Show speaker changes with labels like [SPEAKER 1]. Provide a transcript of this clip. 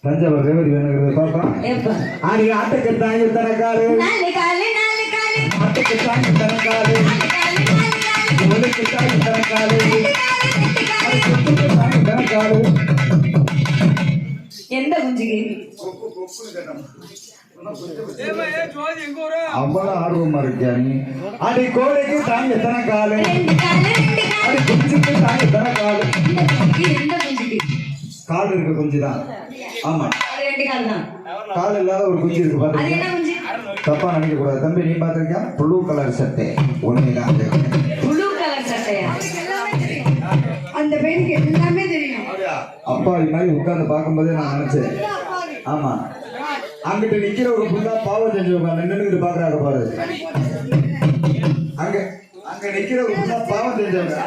[SPEAKER 1] தஞ்சாவூர் ரேவதி வேணுங்கிறது பாப்பா ஆடி ஆட்டுக்கு தாங்கி தனக்காரு ஆட்டுக்கு தாங்கி தனக்காரு ஒழுக்கு தாங்கி தனக்காரு தாங்கி தனக்காரு
[SPEAKER 2] எந்த குஞ்சுக்கு
[SPEAKER 1] அவ்வளவு ஆர்வமா இருக்கியா நீ அடி கோடைக்கு தாங்க தனக்காரு அடி குஞ்சுக்கு தாங்க தனக்காரு கால் இருக்க குஞ்சு தான். ஆமா கால் இல்லாத ஒரு குஞ்சு இருக்கு பாத்தீங்க. தப்பா நினைக்க கூடாது தம்பி. நீ பாத்திருக்கியா ப்ளூ கலர் சட்டை ஒண்ணுதான்.
[SPEAKER 2] ப்ளூ கலர் சட்டையா? அந்த பெண்ணுக்கு எல்லாமே தெரியும்.
[SPEAKER 1] அப்பா இது மாதிரி உட்கார்ந்து பார்க்கும்போதே நான் நினைச்சேன். ஆமா அங்கிட்ட நிக்கிற ஒரு புள்ளா பாவம் செஞ்சு நின்றுட்டு பாக்குறாங்க பாரு. அங்க அங்க நிக்கிற ஒரு புள்ளா பாவம் செஞ்சவங்க.